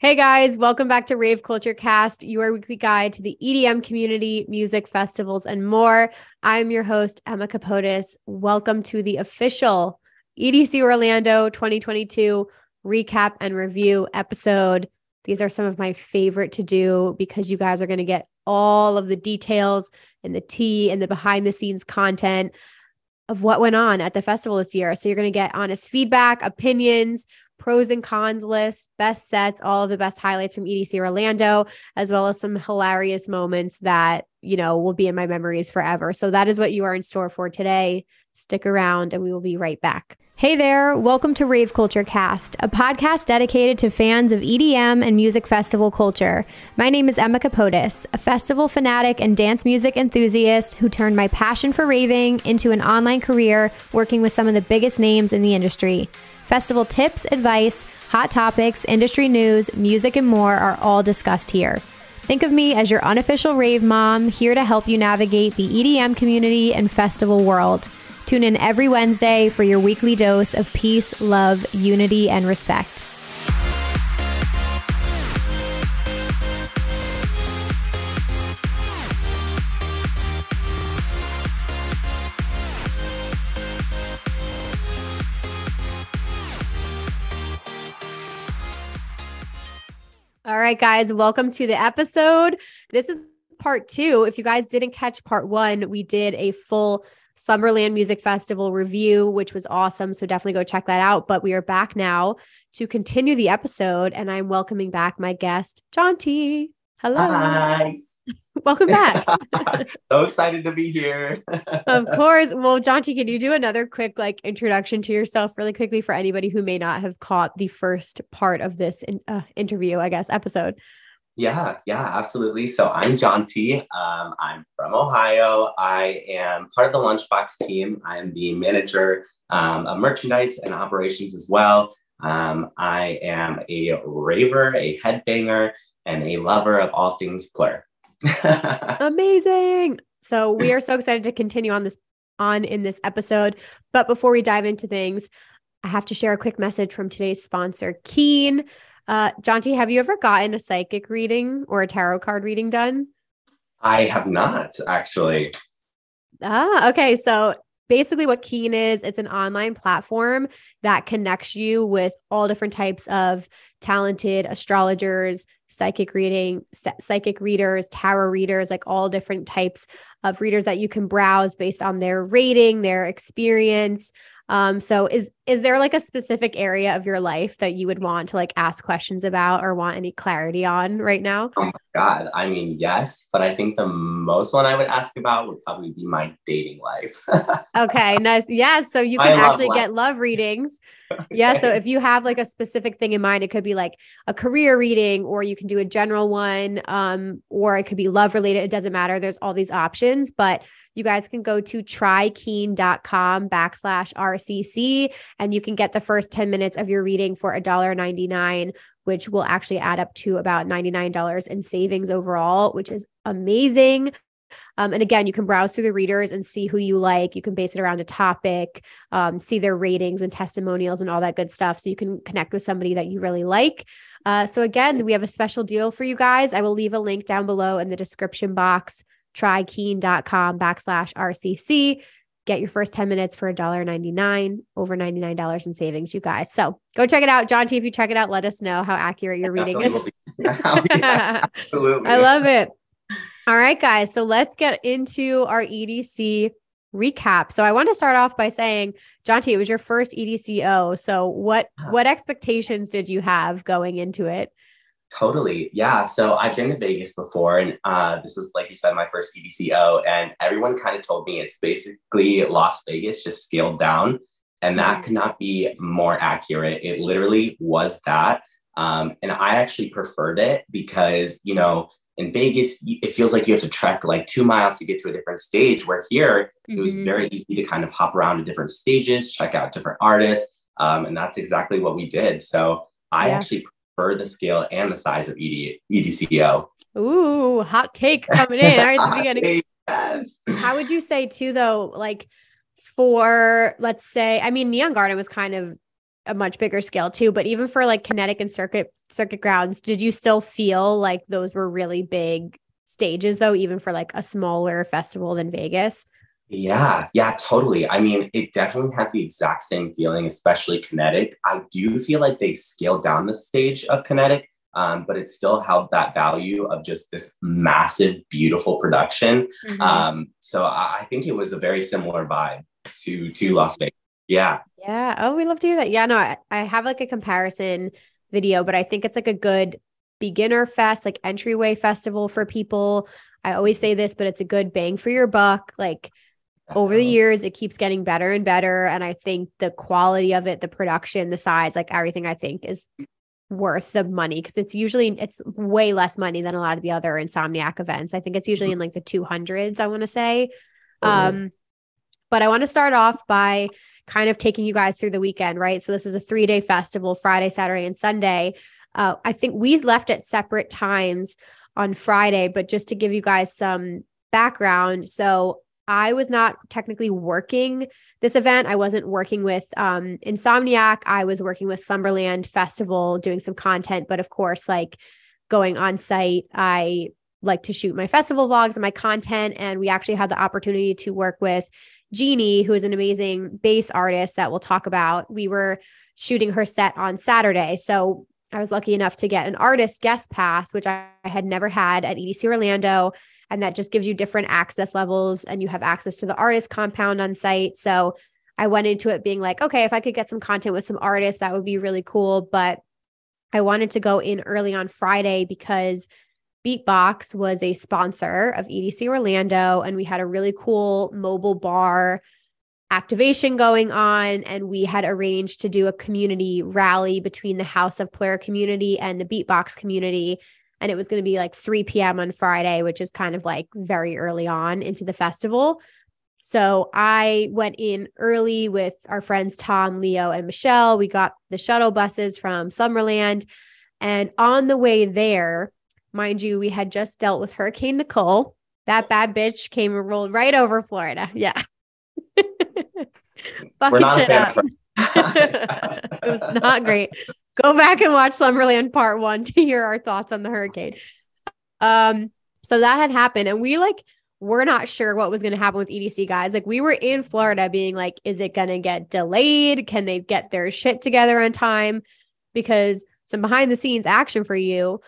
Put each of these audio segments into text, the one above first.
Hey guys, welcome back to Rave Culture Cast, your weekly guide to the EDM community, music festivals, and more. I'm your host, Emma Capotis. Welcome to the official EDC Orlando 2022 recap and review episode. These are some of my favorite to do because you guys are going to get all of the details and the tea and the behind the scenes content of what went on at the festival this year. So you're going to get honest feedback, opinions, pros and cons lists, best sets, all of the best highlights from EDC Orlando, as well as some hilarious moments that, will be in my memories forever. So that is what you are in store for today. Stick around and we will be right back. Hey there, welcome to Rave Culture Cast, a podcast dedicated to fans of EDM and music festival culture. My name is Emma Capotis, a festival fanatic and dance music enthusiast who turned my passion for raving into an online career working with some of the biggest names in the industry. Festival tips, advice, hot topics, industry news, music, and more are all discussed here. Think of me as your unofficial rave mom, here to help you navigate the EDM community and festival world. Tune in every Wednesday for your weekly dose of peace, love, unity, and respect. All right, guys, welcome to the episode. This is part 2. If you guys didn't catch part 1, we did a full Summerland Music Festival review, which was awesome. So definitely go check that out. But we are back now to continue the episode, and I'm welcoming back my guest, Jonte. Hello. Hi. Welcome back. So excited to be here. Of course. Well, Jonte, can you do another quick introduction to yourself really quickly for anybody who may not have caught the first part of this interview, episode? Yeah, absolutely. So I'm Jonte. I'm from Ohio. I am part of the Lunchbox team. I'm the manager of merchandise and operations as well. I am a raver, a headbanger, and a lover of all things Blur. Amazing. So we are so excited to continue in this episode. But before we dive into things, I have to share a quick message from today's sponsor, Keen. Jonte, have you ever gotten a psychic reading or a tarot card reading done? I have not, actually. Okay. So basically what Keen is, it's an online platform that connects you with all different types of talented astrologers, psychic readers, tarot readers, all different types of readers that you can browse based on their rating, their experience. So is there a specific area of your life that you would want to ask questions about or want any clarity on right now? Oh my God. I mean, yes, but I think the most one I would ask about would probably be my dating life. Okay, nice. Yeah. So you can actually get love readings. Okay. Yeah. So if you have a specific thing in mind, it could be a career reading, or you can do a general one, or it could be love related. It doesn't matter. There's all these options, but you guys can go to trykeen.com/RCC and you can get the first 10 minutes of your reading for $1.99, which will actually add up to about $99 in savings overall, which is amazing. And again, you can browse through the readers and see who you like. You can base it around a topic, see their ratings and testimonials and all that good stuff. So you can connect with somebody that you really like. So again, we have a special deal for you guys. I will leave a link down below in the description box, trykeen.com/RCC. Get your first 10 minutes for $1.99, over $99 in savings, you guys. So go check it out. Jonte, if you check it out, let us know how accurate your reading is. Yeah, absolutely. I love it. All right, guys. So let's get into our EDC recap. So I want to start off by saying, Jonte, it was your first EDCO. So what expectations did you have going into it? Totally. Yeah. So I've been to Vegas before, and this is, like you said, my first EDCO, and everyone kind of told me it's basically Las Vegas just scaled down, and that could not be more accurate. It literally was that. And I actually preferred it because, in Vegas, it feels like you have to trek 2 miles to get to a different stage, where here it was very easy to kind of hop around to different stages, check out different artists. And that's exactly what we did. So I actually prefer the scale and the size of EDCO. Ooh, hot take coming in right at the beginning. Yes. How would you say too, though, for, let's say, I mean, Neon Garden was kind of a much bigger scale too. But even for like Kinetic and circuit grounds, did you still feel like those were really big stages though, even for like a smaller festival than Vegas? Yeah, totally. I mean, it definitely had the exact same feeling, especially Kinetic. I do feel like they scaled down the stage of Kinetic, but it still held that value of just this massive, beautiful production. So I think it was a very similar vibe to Las Vegas. Yeah. Yeah. Oh, we love to hear that. Yeah, no, I have like a comparison video, but I think it's like a good beginner fest, like entryway festival for people. I always say this, but it's a good bang for your buck. Like over the years, it keeps getting better and better. And I think the quality of it, the production, the size, like everything I think is worth the money because it's way less money than a lot of the other Insomniac events. I think it's usually in like the 200s, I want to say. But I want to start off by kind of taking you guys through the weekend, right? So this is a 3-day festival, Friday, Saturday, and Sunday. I think we left at separate times on Friday, but just to give you guys some background. So I was not technically working this event. I wasn't working with Insomniac. I was working with Slumberland Festival, doing some content, but of course, like going on site, I like to shoot my festival vlogs and my content. And we actually had the opportunity to work with Jeannie, who is an amazing bass artist that we'll talk about. We were shooting her set on Saturday. So I was lucky enough to get an artist guest pass, which I had never had at EDC Orlando. And that just gives you different access levels and you have access to the artist compound on site. So I went into it being like, okay, if I could get some content with some artists, that would be really cool. But I wanted to go in early on Friday because Beatbox was a sponsor of EDC Orlando. And we had a really cool mobile bar activation going on. And we had arranged to do a community rally between the House of Player community and the Beatbox community. And it was going to be like 3 p.m. on Friday, which is kind of like very early on into the festival. So I went in early with our friends, Tom, Leo, and Michelle. We got the shuttle buses from Summerland. And on the way there, mind you, we had just dealt with Hurricane Nicole. That bad bitch came and rolled right over Florida. Yeah. Fucking shit up. It was not great. Go back and watch Slumberland Part 1 to hear our thoughts on the hurricane. So that had happened. And we're not sure what was going to happen with EDC, guys. Like we were in Florida being like, is it going to get delayed? Can they get their shit together on time? Because some behind the scenes action for you.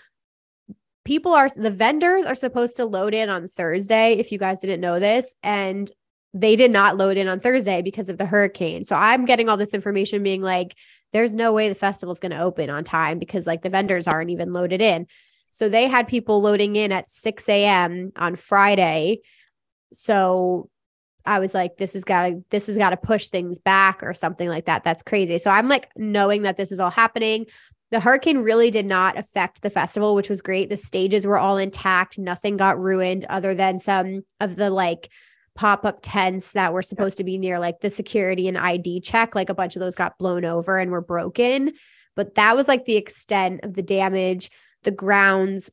The vendors are supposed to load in on Thursday, if you guys didn't know this. And they did not load in on Thursday because of the hurricane. So I'm getting all this information being like, there's no way the festival is going to open on time because like the vendors aren't even loaded in. So they had people loading in at 6 a.m. on Friday. So I was like, this has got to push things back or something like that. That's crazy. So I'm like knowing that this is all happening. The hurricane really did not affect the festival, which was great. The stages were all intact. Nothing got ruined other than some of the like pop-up tents that were supposed to be near like the security and ID check. Like a bunch of those got blown over and were broken, but that was like the extent of the damage. The grounds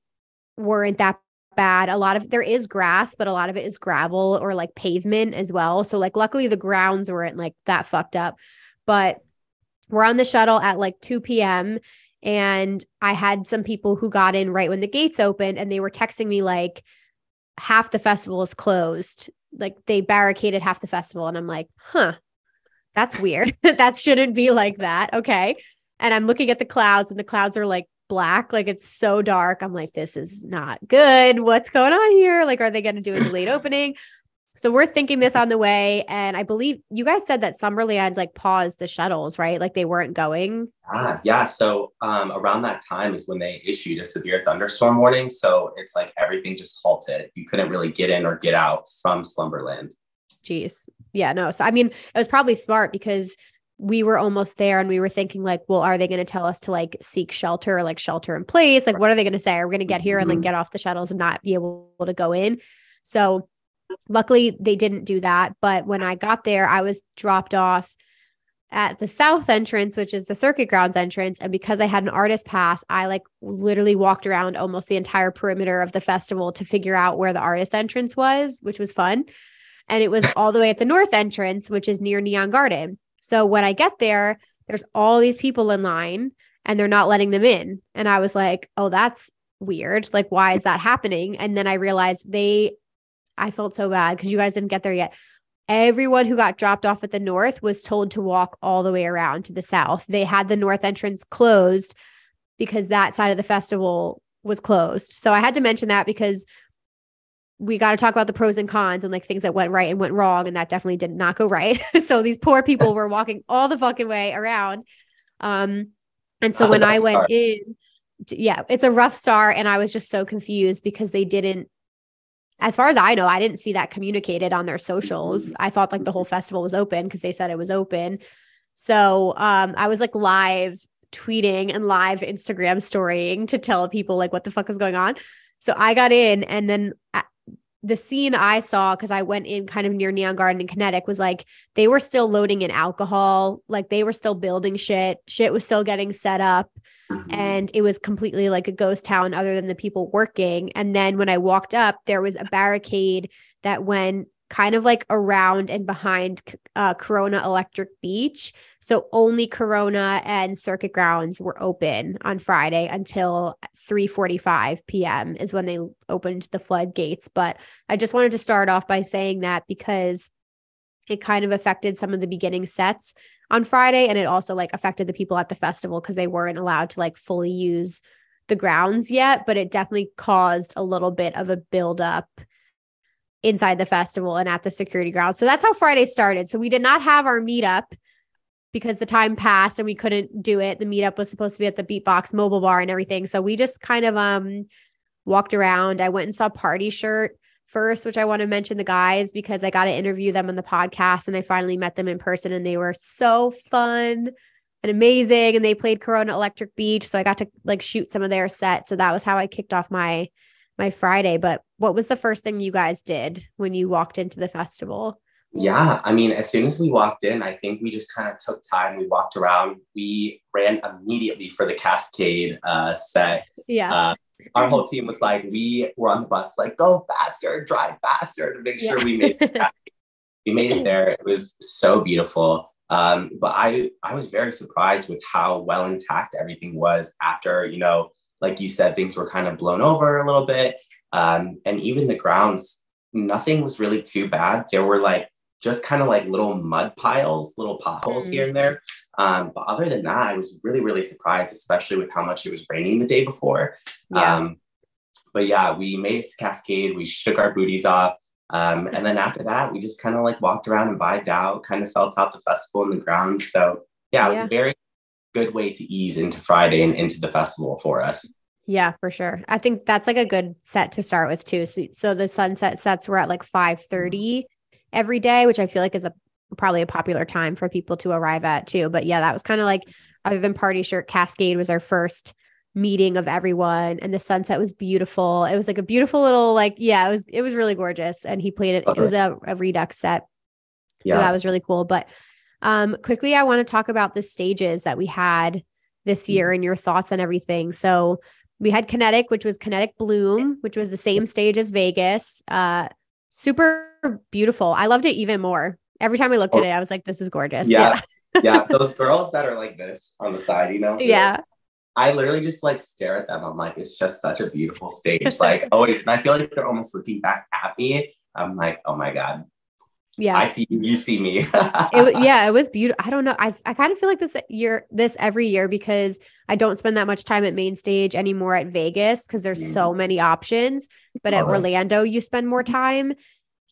weren't that bad. There is grass, but a lot of it is gravel or like pavement as well. So like, luckily the grounds weren't like that fucked up, but we're on the shuttle at like 2 p.m. And I had some people who got in right when the gates opened and they were texting me like, half the festival is closed. Like they barricaded half the festival. And I'm like, that's weird. That shouldn't be like that. Okay. And I'm looking at the clouds and the clouds are like black. Like it's so dark. I'm like, this is not good. What's going on here? Like, are they going to do a delayed opening? So we're thinking this on the way. And I believe you guys said that Summerland like paused the shuttles, right? Like they weren't going. Yeah. So around that time is when they issued a severe thunderstorm warning. So it's like everything just halted. You couldn't really get in or get out from Slumberland. Jeez. Yeah, no. So, I mean, it was probably smart because we were almost there and we were thinking like, well, are they going to tell us to like seek shelter or like shelter in place? Like, what are they going to say? Are we going to get here and like get off the shuttles and not be able to go in? So luckily they didn't do that. But when I got there, I was dropped off at the south entrance, which is the circuit grounds entrance. And because I had an artist pass, I like literally walked around almost the entire perimeter of the festival to figure out where the artist entrance was, which was fun. And it was all the way at the north entrance, which is near Neon Garden. So when I get there, there's all these people in line and they're not letting them in. And I was like, oh, that's weird. Like, why is that happening? And then I realized I felt so bad because you guys didn't get there yet. Everyone who got dropped off at the north was told to walk all the way around to the south. They had the north entrance closed because that side of the festival was closed. So I had to mention that because we got to talk about the pros and cons and like things that went right and went wrong. And that definitely did not go right. So these poor people were walking all the fucking way around. And so when I went in, yeah, it's a rough start. And I was just so confused because they didn't, as far as I know, I didn't see that communicated on their socials. I thought like the whole festival was open because they said it was open. So I was like live tweeting and live Instagram storying to tell people like what the fuck is going on. So I got in, and then the scene I saw, because I went in kind of near Neon Garden and Kinetic, was like they were still loading in alcohol, like they were still building shit was still getting set up, and it was completely like a ghost town other than the people working. And then when I walked up, there was a barricade that went kind of like around and behind Corona Electric Beach. So only Corona and Circuit Grounds were open on Friday until 3:45 p.m. is when they opened the floodgates. But I just wanted to start off by saying that because it kind of affected some of the beginning sets on Friday. And it also like affected the people at the festival because they weren't allowed to like fully use the grounds yet. But it definitely caused a little bit of a buildup inside the festival and at the security grounds. So that's how Friday started. So we did not have our meetup because the time passed and we couldn't do it. The meetup was supposed to be at the Beatbox mobile bar and everything. So we just kind of walked around. I went and saw Party Shirt first, which I want to mention the guys because I got to interview them on the podcast and I finally met them in person and they were so fun and amazing. And they played Corona Electric Beach. So I got to like shoot some of their set. So that was how I kicked off my Friday. But what was the first thing you guys did when you walked into the festival? Yeah, I mean, as soon as we walked in, I think we just kind of took time. We walked around. We ran immediately for the Cascade set. Yeah. Our whole team was like, we were on the bus, like, go faster, drive faster to make sure we made it. We made it there. It was so beautiful. But I was very surprised with how well intact everything was after, you know, like you said, things were kind of blown over a little bit. And even the grounds, nothing was really too bad. There were like just kind of like little mud piles, little potholes here and there. But other than that, I was really, really surprised, especially with how much it was raining the day before. Yeah. But yeah, we made it to Cascade. We shook our booties off. And then after that, we just kind of like walked around and vibed out, kind of felt out the festival and the grounds. So yeah, it was a very good way to ease into Friday and into the festival for us. Yeah, for sure. I think that's like a good set to start with too. So the sunset sets were at like 5:30 every day, which I feel like is probably a popular time for people to arrive at too. But yeah, that was kind of like, other than Party Shirt, Cascade was our first meeting of everyone, and the sunset was beautiful. It was like a beautiful little like, yeah, it was really gorgeous. And he played it. It was a Redux set. So that was really cool. But quickly, I want to talk about the stages that we had this year and your thoughts on everything. So we had Kinetic, which was Kinetic Bloom, which was the same stage as Vegas. Super beautiful. I loved it even more. Every time I looked at it, I was like, this is gorgeous. Yeah. Yeah. Those girls that are like this on the side, you know? Yeah. Like, I literally just like stare at them. I'm like, it's just such a beautiful stage. Like always. And I feel like they're almost looking back at me. I'm like, oh my God. Yeah. I see you, you see me. It was beautiful. I don't know. I kind of feel like this every year because I don't spend that much time at main stage anymore at Vegas because there's so many options. But at Orlando, you spend more time.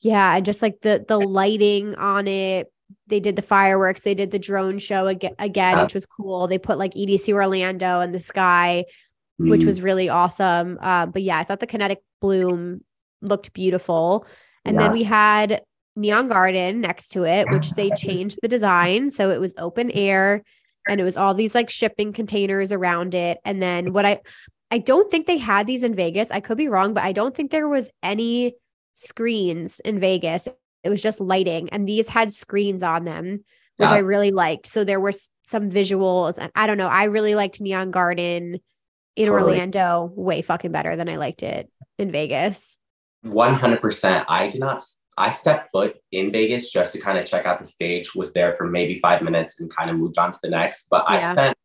Yeah. And just like the lighting on it. They did the fireworks. They did the drone show again, which was cool. They put like EDC Orlando in the sky, which was really awesome. But yeah, I thought the Kinetic Bloom looked beautiful. And then we had Neon Garden next to it, which they changed the design. So it was open air and it was all these like shipping containers around it. And then I don't think they had these in Vegas. I could be wrong, but I don't think there was any screens in Vegas. It was just lighting, and these had screens on them, which I really liked. So there were some visuals, and I don't know. I really liked Neon Garden in Orlando way fucking better than I liked it in Vegas. 100%. I stepped foot in Vegas just to kind of check out the stage, was there for maybe 5 minutes and kind of moved on to the next. But I spent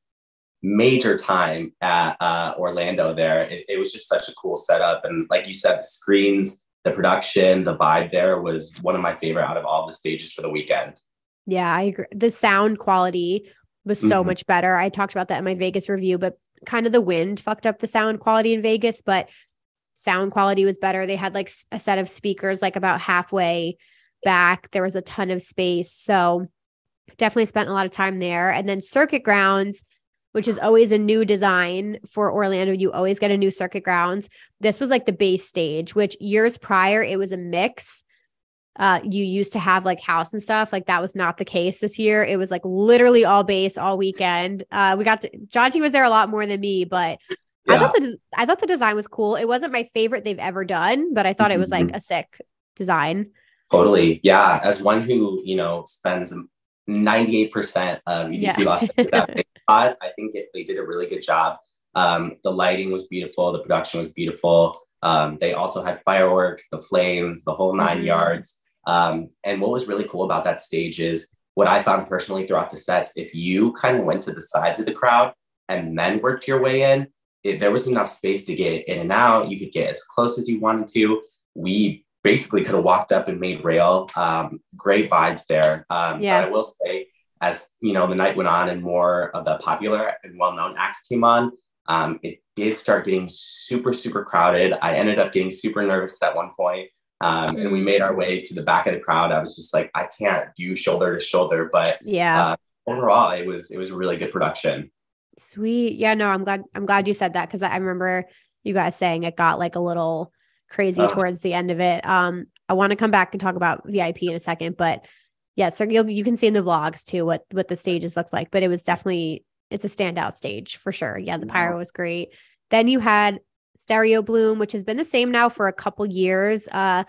major time at Orlando there. It was just such a cool setup. And like you said, the screens, the production, the vibe there was one of my favorite out of all the stages for the weekend. Yeah, I agree. The sound quality was so much better. I talked about that in my Vegas review, but kind of the wind fucked up the sound quality in Vegas, but sound quality was better. They had like a set of speakers like about halfway back. There was a ton of space. So definitely spent a lot of time there. And then Circuit Grounds, which is always a new design for Orlando. You always get a new Circuit Grounds. This was like the base stage, which years prior, it was a mix. You used to have like house and stuff. Like that was not the case this year. It was like literally all bass all weekend. Jonte was there a lot more than me, but I thought the design was cool. It wasn't my favorite they've ever done, but I thought it was like a sick design. Totally. Yeah. As one who, spends 98% of EDC Las Vegas at Big Spot, I think they did a really good job. The lighting was beautiful. The production was beautiful. They also had fireworks, the flames, the whole 9 yards. And what was really cool about that stage is what I found personally throughout the sets, if you kind of went to the sides of the crowd and then worked your way in, there was enough space to get in and out. You could get as close as you wanted to. We basically could have walked up and made rail. Great vibes there. But I will say, as the night went on and more of the popular and well-known acts came on, it did start getting super, super crowded. I ended up getting super nervous at one point. And we made our way to the back of the crowd. I was just like, I can't do shoulder to shoulder, but overall it was a really good production. Sweet. Yeah, no, I'm glad you said that. Cause I remember you guys saying it got like a little crazy towards the end of it. I want to come back and talk about VIP in a second, but yeah, so you can see in the vlogs too, what the stages looked like, but it's a standout stage for sure. Yeah. The pyro was great. Then you had Stereo Bloom, which has been the same now for a couple years. I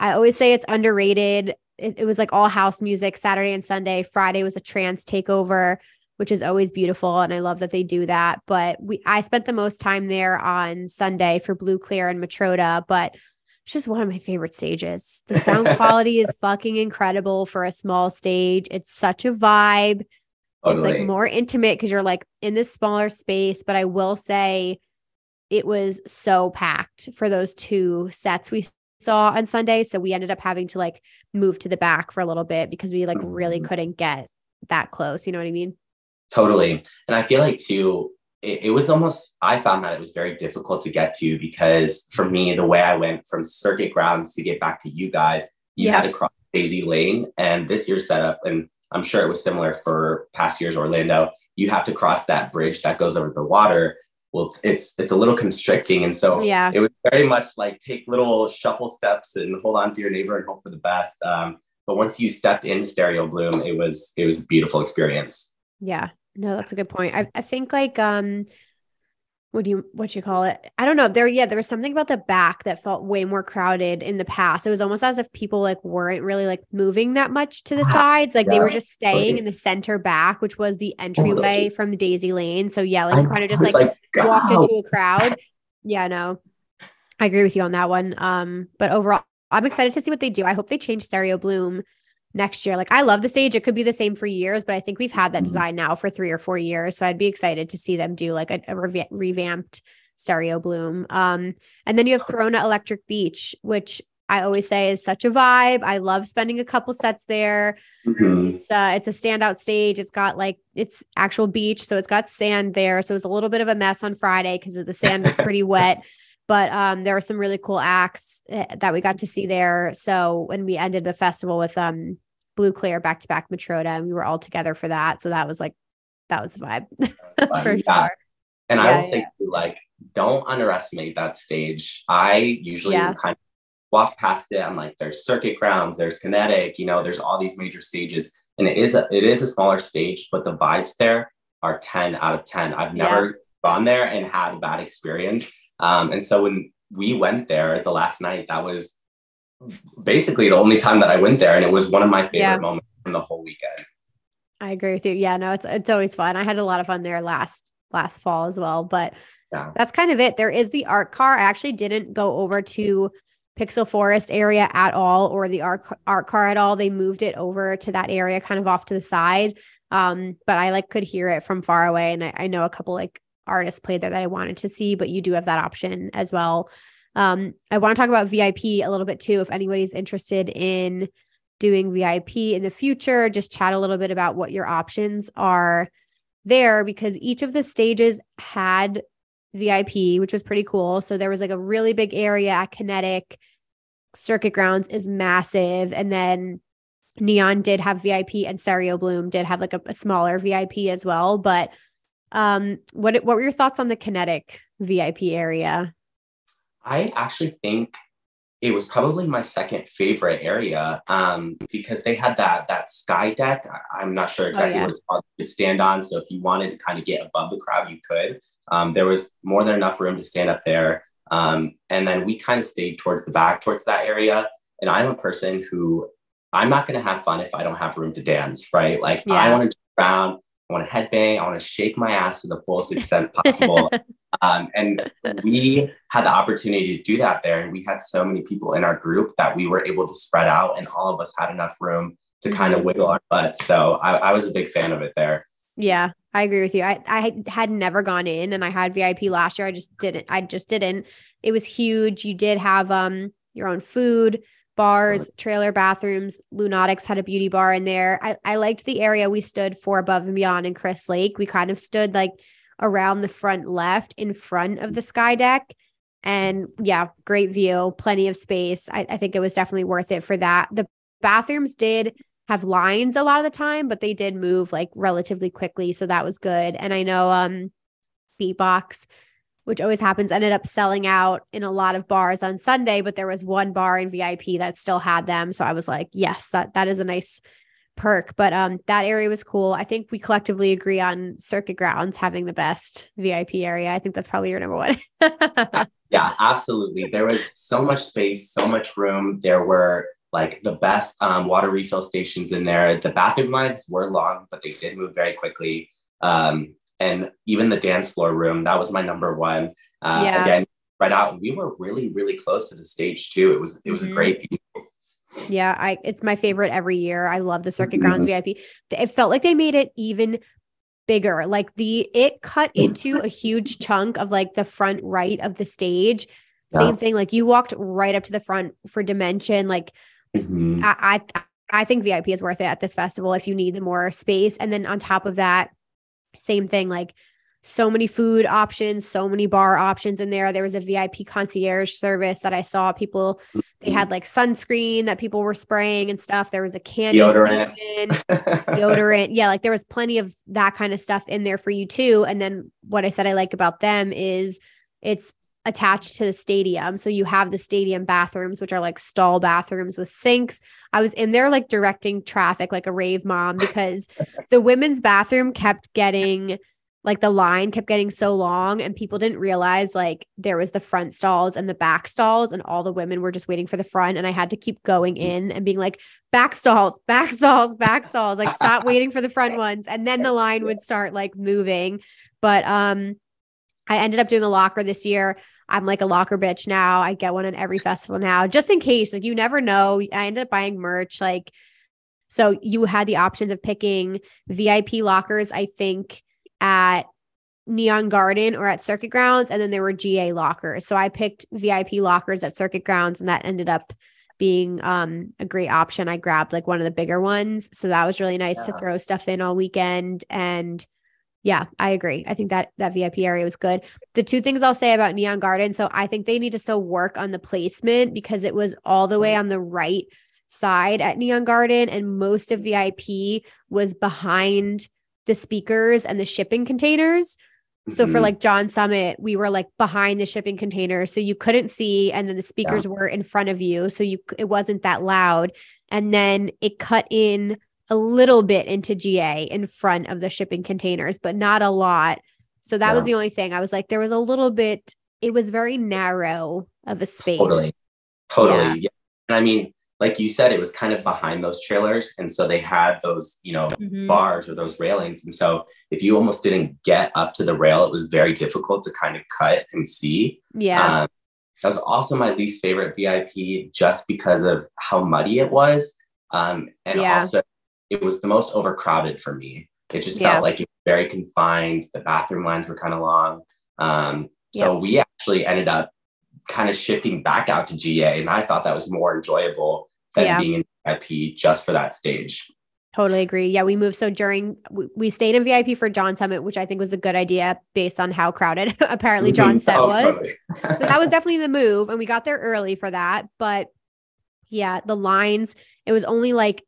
always say it's underrated. It was like all house music Saturday and Sunday. Friday was a trance takeover, which is always beautiful. And I love that they do that. But I spent the most time there on Sunday for Blue Clear and Matroda, but it's just one of my favorite stages. The sound quality is fucking incredible for a small stage. It's such a vibe. Totally. It's like more intimate because you're like in this smaller space. But I will say it was so packed for those 2 sets we saw on Sunday. So we ended up having to like move to the back for a little bit because we like really couldn't get that close. You know what I mean? Totally. And I feel like too, it was almost, I found that it was very difficult to get to because for me, the way I went from Circuit Grounds to get back to you guys, you had to cross Daisy Lane, and this year's setup, and I'm sure it was similar for past years Orlando, you have to cross that bridge that goes over the water. Well, it's a little constricting. And so it was very much like take little shuffle steps and hold on to your neighbor and hope for the best. But once you stepped in Stereo Bloom, it was a beautiful experience. Yeah, no, that's a good point. I think like, what you call it? I don't know. There was something about the back that felt way more crowded in the past. It was almost as if people like weren't really like moving that much to the sides. Like they were just staying in the center back, which was the entryway from the Daisy Lane. So yeah, like you kind of just like walked into a crowd. Yeah, no, I agree with you on that one. But overall, I'm excited to see what they do. I hope they change Stereo Bloom next year. Like I love the stage. It could be the same for years, but I think we've had that design now for 3 or 4 years. So I'd be excited to see them do like a revamped Stereo Bloom. And then you have Corona Electric Beach, which I always say is such a vibe. I love spending a couple sets there. It's a standout stage. It's got like, it's actual beach. So it's got sand there. So it's a little bit of a mess on Friday because the sand was pretty wet. But there were some really cool acts that we got to see there. So when we ended the festival with Blue Clear back-to-back Matroda, and we were all together for that. So that was a vibe. For sure. And I will say, like, don't underestimate that stage. I usually kind of walk past it. I'm like, there's Circuit Grounds, there's Kinetic, there's all these major stages. And it is a smaller stage, but the vibes there are 10 out of 10. I've never gone there and had a bad experience. And so when we went there the last night, that was basically the only time that I went there. And it was one of my favorite moments from the whole weekend. I agree with you. Yeah, no, it's always fun. I had a lot of fun there last fall as well, but that's kind of it. There is the art car. I actually didn't go over to Pixel Forest area at all, or the art car at all. They moved it over to that area kind of off to the side. But I like could hear it from far away. And I know a couple like artists played there that I wanted to see, but you do have that option as well. I want to talk about VIP a little bit too. If anybody's interested in doing VIP in the future, just chat a little bit about what your options are there, because each of the stages had VIP, which was pretty cool. So there was like a really big area at Kinetic. Circuit Grounds is massive. And then Neon did have VIP, and Stereo Bloom did have like a smaller VIP as well. But what were your thoughts on the Kinetic VIP area? I actually think it was probably my second favorite area because they had that sky deck. I'm not sure exactly what it's called to stand on. So if you wanted to kind of get above the crowd, you could. There was more than enough room to stand up there. And then we kind of stayed towards the back, towards that area. And I'm a person who, I'm not going to have fun if I don't have room to dance, right? Like I want to jump around, I want to headbang, I want to shake my ass to the fullest extent possible. And we had the opportunity to do that there. And we had so many people in our group that we were able to spread out, and all of us had enough room to kind of wiggle our butts. So I was a big fan of it there. Yeah, I agree with you. I had never gone in, and I had VIP last year. I just didn't. It was huge. You did have your own food, bars, trailer bathrooms. Lunatics had a beauty bar in there. I liked the area we stood for Above and Beyond in Chris Lake. We kind of stood like around the front left in front of the sky deck. And yeah, great view, plenty of space. I think it was definitely worth it for that. The bathrooms did have lines a lot of the time, but they did move like relatively quickly. So that was good. And I know Beatbox, which always happens, ended up selling out in a lot of bars on Sunday, but there was one bar in VIP that still had them. So I was like, yes, that is a nice perk. But that area was cool. I think we collectively agree on Circuit Grounds having the best VIP area. I think that's probably your number one. Yeah, absolutely. There was so much space, so much room. There were like the best water refill stations in there. The bathroom lines were long, but they did move very quickly. And even the dance floor room, that was my number one. Again, spread out. And we were really, really close to the stage too. It was a great view. Yeah, it's my favorite every year. I love the Circuit Grounds VIP. It felt like they made it even bigger. Like it cut into a huge chunk of like the front right of the stage. Same thing. Like you walked right up to the front for Dimension. Like I think VIP is worth it at this festival if you need more space. And then on top of that, same thing, like so many food options, so many bar options in there. There was a VIP concierge service that I saw people, they had like sunscreen that people were spraying and stuff. There was a candy station, deodorant. Yeah, like there was plenty of that kind of stuff in there for you too. And then what I said I like about them is it's attached to the stadium. So you have the stadium bathrooms, which are like stall bathrooms with sinks. I was in there like directing traffic like a rave mom because the women's bathroom kept getting like the line kept getting so long and people didn't realize like there was the front stalls and the back stalls and all the women were just waiting for the front. And I had to keep going in and being like back stalls, back stalls, back stalls, like stop waiting for the front ones. And then the line would start like moving. But I ended up doing a locker this year. I'm like a locker bitch now. I get one at every festival now, just in case, like you never know. I ended up buying merch. Like, so you had the options of picking VIP lockers, I think at Neon Garden or at Circuit Grounds. And then there were GA lockers. So I picked VIP lockers at Circuit Grounds and that ended up being a great option. I grabbed like one of the bigger ones. So that was really nice to throw stuff in all weekend. And yeah, I agree. I think that VIP area was good. The two things I'll say about Neon Garden. So I think they need to still work on the placement because it was all the way on the right side at Neon Garden. And most of VIP was behind the speakers and the shipping containers. So for like John Summit, we were like behind the shipping containers. So you couldn't see. And then the speakers were in front of you. So it wasn't that loud. And then it cut in a little bit into GA in front of the shipping containers, but not a lot. So that was the only thing. I was like, there was a little bit, it was very narrow of a space. Totally. Yeah. And I mean, like you said, it was kind of behind those trailers. And so they had those, bars or those railings. And so if you almost didn't get up to the rail, it was very difficult to kind of cut and see. Yeah. That was also my least favorite VIP just because of how muddy it was. And also it was the most overcrowded for me. It just felt like it was very confined. The bathroom lines were kind of long. So we actually ended up kind of shifting back out to GA. And I thought that was more enjoyable than being in VIP just for that stage. Totally agree. Yeah, we moved. So we stayed in VIP for John's Summit, which I think was a good idea based on how crowded apparently John's set was. Totally. So that was definitely the move. And we got there early for that. But yeah, the lines, it was only like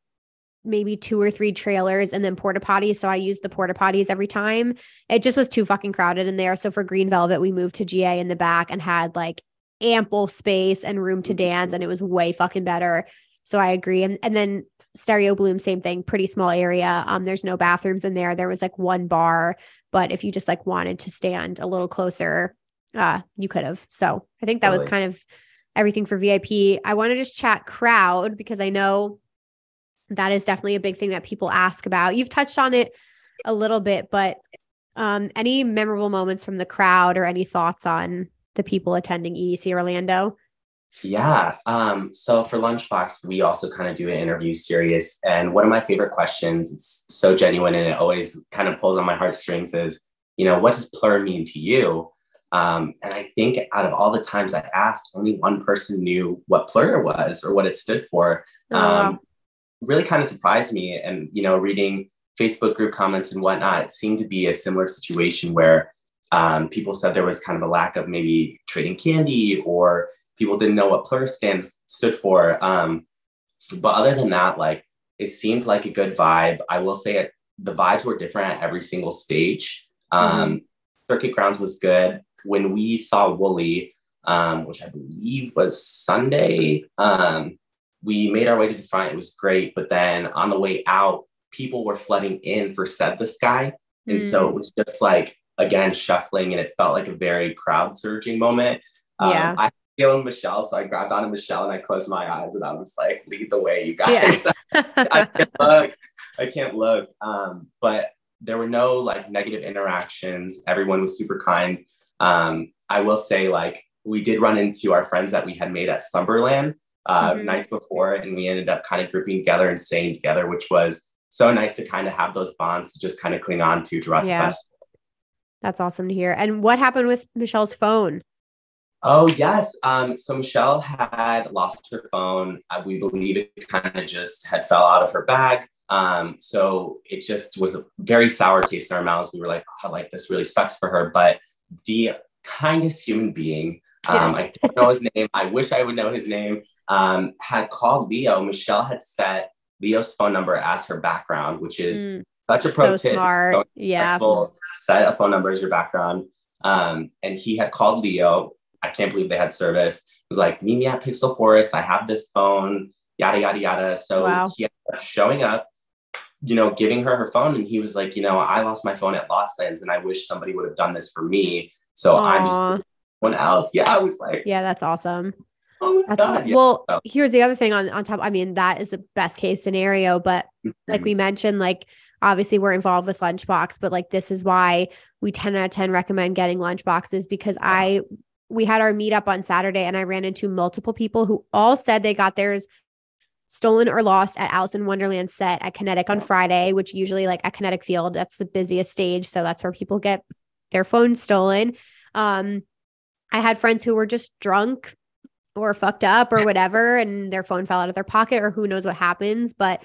maybe 2 or 3 trailers and then porta potties. So I used the porta potties every time. It just was too fucking crowded in there. So for Green Velvet, we moved to GA in the back and had like ample space and room to dance. And it was way fucking better. So I agree. And then Stereo Bloom, same thing, pretty small area. There's no bathrooms in there. There was like one bar, but if you just like wanted to stand a little closer, you could have. So I think that was kind of everything for VIP. I want to just chat crowd because I know that is definitely a big thing that people ask about. You've touched on it a little bit, but any memorable moments from the crowd or any thoughts on the people attending EDC Orlando? Yeah. So for Lunchbox, we also kind of do an interview series. And one of my favorite questions, it's so genuine and it always kind of pulls on my heartstrings is, what does plur mean to you? And I think out of all the times I asked, only one person knew what plur was or what it stood for. Really kind of surprised me. And, reading Facebook group comments and whatnot, it seemed to be a similar situation where people said there was kind of a lack of maybe trading candy or people didn't know what plur stood for. But other than that, like it seemed like a good vibe. I will say the vibes were different at every single stage. Circuit Grounds was good. When we saw Wooly, which I believe was Sunday, we made our way to the front. It was great. But then on the way out, people were flooding in for Said the Sky. And so it was just like, again, shuffling, and it felt like a very crowd surging moment. I feeling Michelle, so I grabbed onto Michelle and I closed my eyes and I was like, lead the way, you guys. I can't look. But there were no like negative interactions. Everyone was super kind. I will say, like, we did run into our friends that we had made at Slumberland nights before, and we ended up kind of grouping together and staying together, which was so nice to kind of have those bonds to just kind of cling on to throughout the festival. That's awesome to hear. And what happened with Michelle's phone? Oh, yes. So Michelle had lost her phone. We believe it kind of just had fell out of her bag. So it just was a very sour taste in our mouths. We were like, oh, like this really sucks for her. But the kindest human being, I don't know his name. I wish I would know his name, had called Leo. Michelle had set Leo's phone number as her background, which is such a pro tip. Smart. Set a phone number as your background. And he had called Leo. I can't believe they had service. It was like, meet me at Pixel Forest. I have this phone, yada, yada, yada. So he ended up showing up, giving her phone. And he was like, I lost my phone at Lost Lands and I wish somebody would have done this for me. So I'm just someone else. Yeah, I was like, yeah, that's awesome. Oh my God. Well, here's the other thing on top. I mean, that is a best case scenario, but like we mentioned, like obviously we're involved with Lunchbox, but like this is why we 10 out of 10 recommend getting Lunchboxes because we had our meetup on Saturday and I ran into multiple people who all said they got theirs stolen or lost at Alice in Wonderland set at Kinetic on Friday, which usually like at Kinetic Field, that's the busiest stage. So that's where people get their phones stolen. I had friends who were just drunk or fucked up or whatever, and their phone fell out of their pocket or who knows what happens, but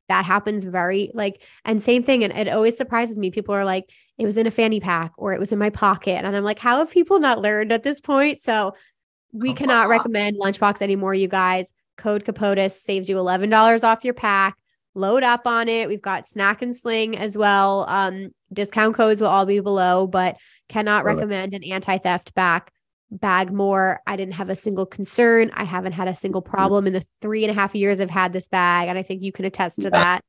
that happens and same thing. And it always surprises me. People are like, it was in a fanny pack or it was in my pocket. And I'm like, how have people not learned at this point? So we cannot recommend Lunchbox anymore, you guys. Code Capotis saves you $11 off your pack. Load up on it. We've got Snack and Sling as well. Discount codes will all be below, but cannot recommend an anti-theft bag more. I didn't have a single concern. I haven't had a single problem in the 3.5 years I've had this bag. And I think you can attest to that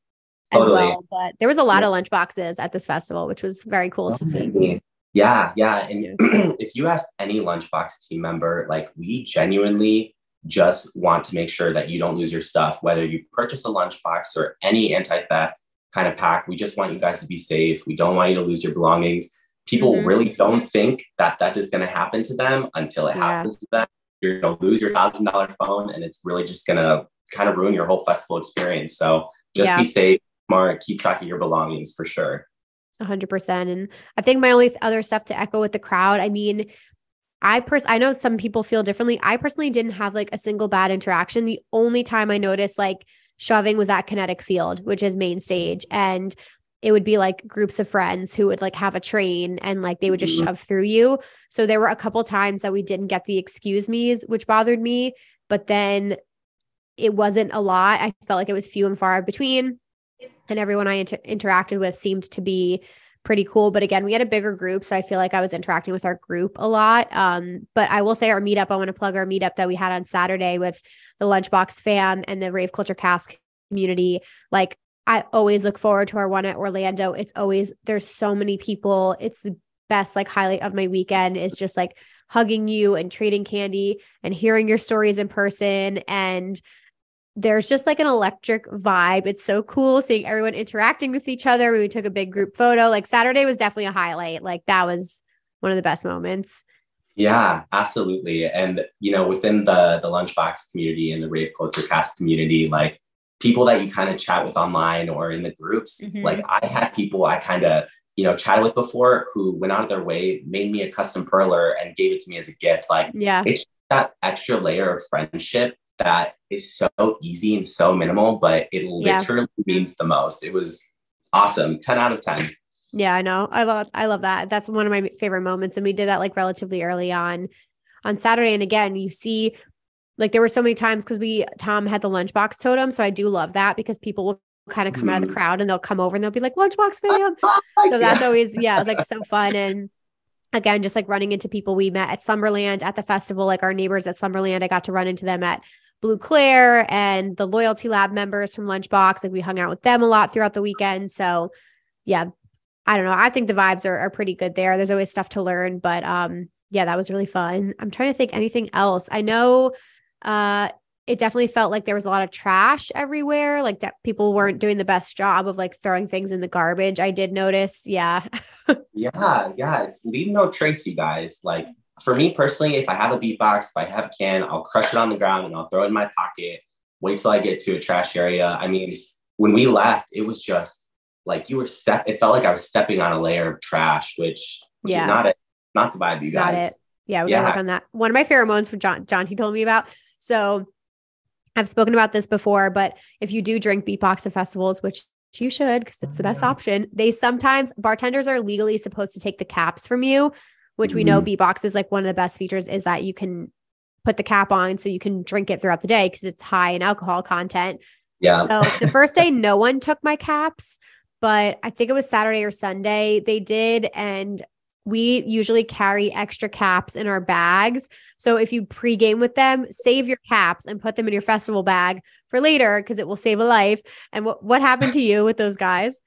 as well. But there was a lot of Lunchboxes at this festival, which was very cool to see. Yeah. And if you ask any Lunchbox team member, like we genuinely just want to make sure that you don't lose your stuff, whether you purchase a Lunchbox or any anti-theft kind of pack. We just want you guys to be safe. We don't want you to lose your belongings. People really don't think that is going to happen to them until it happens to them. you're going to lose your $1,000 phone, and it's really just going to kind of ruin your whole festival experience. So just be safe, smart, keep track of your belongings for sure. 100%. And I think my only other stuff to echo with the crowd, I mean, I know some people feel differently. I personally didn't have like a single bad interaction. The only time I noticed like shoving was at Kinetic Field, which is main stage. And it would be like groups of friends who would like have a train and like they would just shove through you. So there were a couple times that we didn't get the excuse me's, which bothered me, but then it wasn't a lot. I felt like it was few and far between, and everyone I interacted with seemed to be pretty cool. But again, we had a bigger group, so I feel like I was interacting with our group a lot. But I will say our meetup, I want to plug our meetup that we had on Saturday with the Lunchbox fam and the Rave Culture Cast community. Like, I always look forward to our one at Orlando. There's so many people. It's the best like highlight of my weekend is just like hugging you and trading candy and hearing your stories in person. And there's just like an electric vibe. It's so cool seeing everyone interacting with each other. We took a big group photo. Like Saturday was definitely a highlight. Like that was one of the best moments. Yeah, absolutely. And, within the Lunchbox community and the Rave Culture Cast community, like people that you kind of chat with online or in the groups, like I had people I kind of, chatted with before who went out of their way, made me a custom perler and gave it to me as a gift. Like, it's that extra layer of friendship that is so easy and so minimal, but it literally means the most. It was awesome. 10 out of 10. Yeah, I know. I love that. That's one of my favorite moments. And we did that like relatively early on Saturday. And again, you see, like there were so many times because Tom had the Lunchbox totem. So I do love that because people will kind of come out of the crowd and they'll come over and they'll be like, Lunchbox fam. So that's always, it's like so fun. And again, just like running into people we met at Summerland at the festival, like our neighbors at Summerland, I got to run into them at Blue Claire and the Loyalty Lab members from Lunchbox. Like we hung out with them a lot throughout the weekend. So yeah, I don't know. I think the vibes are pretty good there. There's always stuff to learn, but that was really fun. I'm trying to think anything else. I know it definitely felt like there was a lot of trash everywhere. Like that people weren't doing the best job of like throwing things in the garbage. I did notice. Yeah. Yeah. It's leave no trace, you guys. Like for me personally, if I have a beatbox, if I have a can, I'll crush it on the ground and I'll throw it in my pocket, wait till I get to a trash area. I mean, when we left, it was just like it felt like I was stepping on a layer of trash, which is not the vibe, you guys. Not it. Yeah, we gotta work on that. One of my favorite moments for John, he told me about. So I've spoken about this before, but if you do drink beatbox at festivals, which you should, because it's the best option, bartenders are legally supposed to take the caps from you, which we know beatbox is like one of the best features is that you can put the cap on so you can drink it throughout the day because it's high in alcohol content. Yeah. So the first day, no one took my caps, but I think it was Saturday or Sunday they did. And we usually carry extra caps in our bags. So if you pregame with them, save your caps and put them in your festival bag for later because it will save a life. And what happened to you with those guys?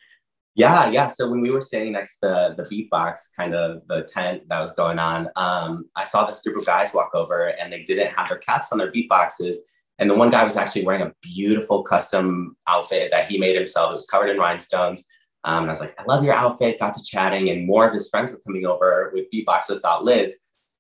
Yeah. So when we were standing next to the beatbox, kind of the tent that was going on, I saw this group of guys walk over and they didn't have their caps on their beatboxes. And the one guy was actually wearing a beautiful custom outfit that he made himself. It was covered in rhinestones. And I was like, I love your outfit, got to chatting, and more of his friends were coming over with beatboxes without lids.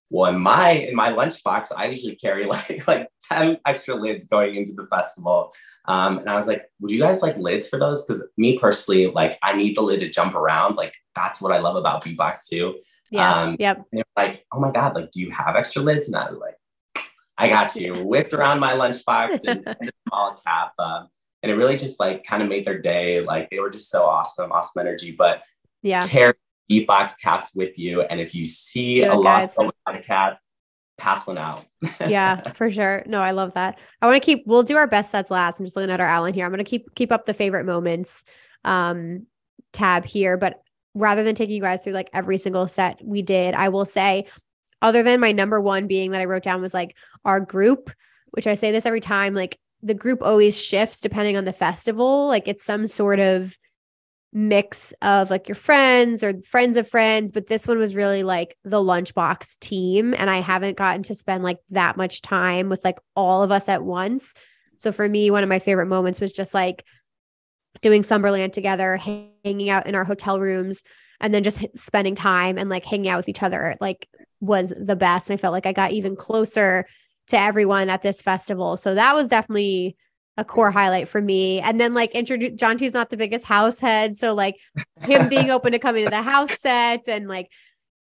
Well, in my lunchbox, I usually carry like 10 extra lids going into the festival. And I was like, would you guys like lids for those? Because me personally, like I need the lid to jump around. Like that's what I love about beatbox too. Yes. Yep. And they were like, oh my God, like, do you have extra lids? And I was like, I got you. Whipped around my lunchbox and a small cap. And it really just like kind of made their day. Like they were just so awesome energy. But carry beatbox caps with you. And if you see a lost cap, pass one out. Yeah, for sure. No, I love that. We'll do our best sets last. I'm just looking at our Alan here. I'm going to keep up the favorite moments tab here. But rather than taking you guys through like every single set we did, I will say, other than my number one being that I wrote down was like our group, which I say this every time, like the group always shifts depending on the festival. Like it's some sort of mix of like your friends or friends of friends, but this one was really like the Lunchbox team. And I haven't gotten to spend like that much time with like all of us at once. So for me, one of my favorite moments was just like doing Summerland together, hanging out in our hotel rooms, and then just spending time and like hanging out with each other, like was the best. And I felt like I got even closer to everyone at this festival. So that was definitely a core highlight for me. And then like Jonte's not the biggest house head. So like him being open to coming to the house set, and like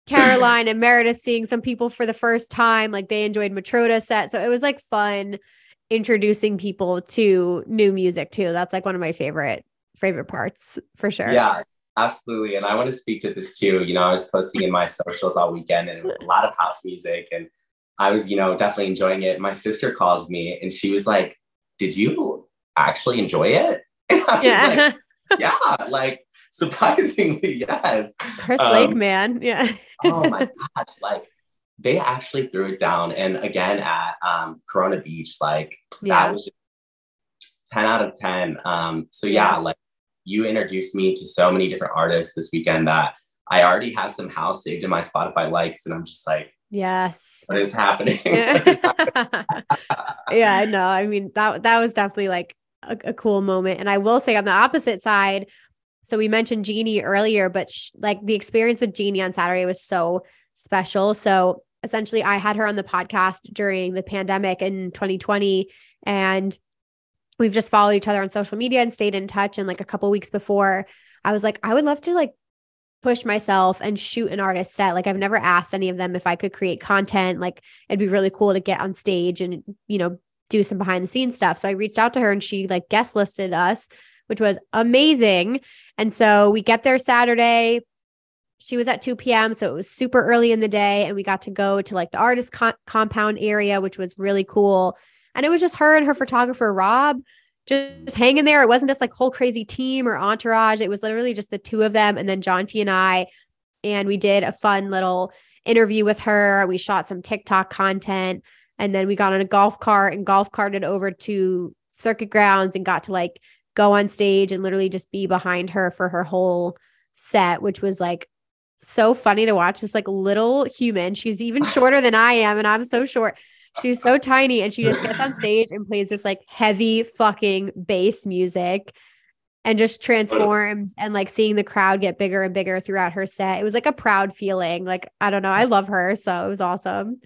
Caroline and Meredith seeing some people for the first time, like they enjoyed Matroda set. So it was like fun introducing people to new music too. That's like one of my favorite parts for sure. Yeah, absolutely. And I want to speak to this too. I was posting in my socials all weekend, and it was a lot of house music, and I was, definitely enjoying it. My sister calls me and she was like, "Did you actually enjoy it?" And I was like, yeah, like surprisingly, yes. Chris Lake, man. Yeah. Oh my gosh. Like they actually threw it down. And again, at Corona Beach, like that was just 10 out of 10. So yeah, like you introduced me to so many different artists this weekend that I already have some house saved in my Spotify likes. And I'm just like, yes, what is happening? Yeah, I know. I mean, that was definitely like a cool moment. And I will say on the opposite side, so we mentioned Jeannie earlier, but like the experience with Jeannie on Saturday was so special. So essentially I had her on the podcast during the pandemic in 2020, and we've just followed each other on social media and stayed in touch. And like a couple weeks before, I was like, I would love to like push myself and shoot an artist set. Like I've never asked any of them if I could create content. Like it'd be really cool to get on stage and, do some behind the scenes stuff. So I reached out to her and she like guest listed us, which was amazing. And so we get there Saturday. She was at 2 p.m. So it was super early in the day, and we got to go to like the artist compound area, which was really cool. And it was just her and her photographer, Rob, just hanging there. It wasn't this like whole crazy team or entourage. It was literally just the two of them. And then Jonte and I, and we did a fun little interview with her. We shot some TikTok content, and then we got on a golf cart and golf carted over to circuit grounds and got to like go on stage and literally just be behind her for her whole set, which was like so funny to watch. This like little human. She's even shorter than I am, and I'm so short. She's so tiny, and she just gets on stage and plays this like heavy fucking bass music and just transforms, and like seeing the crowd get bigger and bigger throughout her set. It was like a proud feeling. Like, I don't know. I love her. So it was awesome.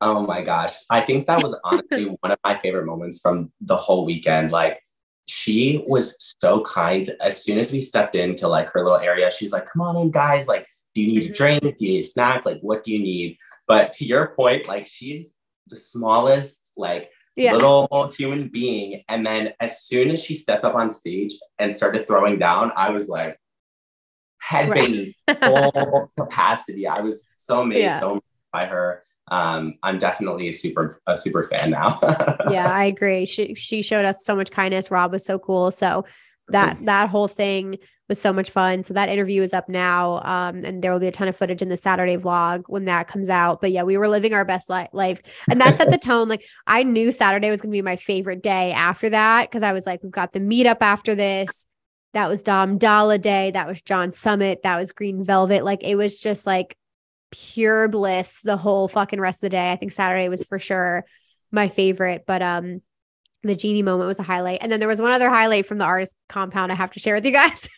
Oh my gosh. I think that was honestly one of my favorite moments from the whole weekend. Like she was so kind. As soon as we stepped into like her little area, she's like, "Come on in, guys. Like, do you need a drink? Do you need a snack? Like, what do you need?" But to your point, like she's the smallest, like little human being. And then as soon as she stepped up on stage and started throwing down, I was like headbanging full capacity. I was so amazed, so amazed by her. I'm definitely a super fan now. Yeah, I agree. She showed us so much kindness. Rob was so cool. So that whole thing was so much fun. So that interview is up now. And there will be a ton of footage in the Saturday vlog when that comes out. But yeah, we were living our best life. And that set the tone. Like I knew Saturday was going to be my favorite day after that, because I was like, we've got the meetup after this. That was Dom Dalla Day. That was John Summit. That was Green Velvet. Like it was just like pure bliss the whole fucking rest of the day. I think Saturday was for sure my favorite, but the Jeannie moment was a highlight. And then there was one other highlight from the artist compound I have to share with you guys.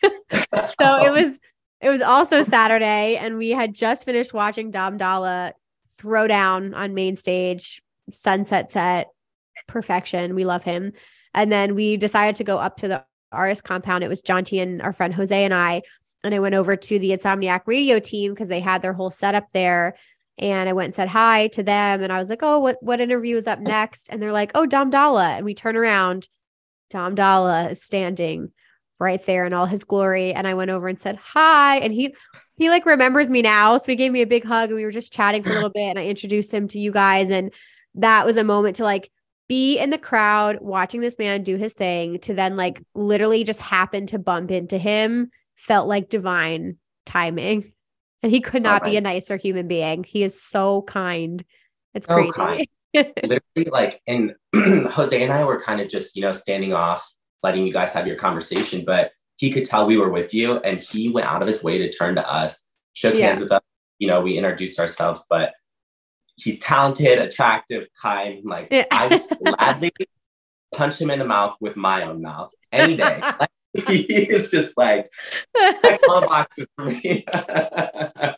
So it was also Saturday, and we had just finished watching Dom Dalla throw down on main stage, sunset set, perfection. We love him. And then we decided to go up to the artist compound. It was Jonte and our friend Jose and I went over to the Insomniac radio team because they had their whole setup there. And I went and said hi to them. And I was like, "Oh, what interview is up next?" And they're like, "Oh, Dom Dalla." And we turn around, Dom Dalla is standing right there in all his glory. And I went over and said hi. And he like remembers me now. So he gave me a big hug, and we were just chatting for a little bit, and I introduced him to you guys. And that was a moment to like be in the crowd watching this man do his thing, to then like literally just happen to bump into him felt like divine timing. And he could not be a nicer human being. He is so kind. It's crazy. Kind. Literally, like, and Jose and I were kind of just, standing off, letting you guys have your conversation, but he could tell we were with you, and he went out of his way to turn to us, shook hands with us. We introduced ourselves, but he's talented, attractive, kind. Like, I would gladly punch him in the mouth with my own mouth any day. Like, He is just like, X all the boxes for me. That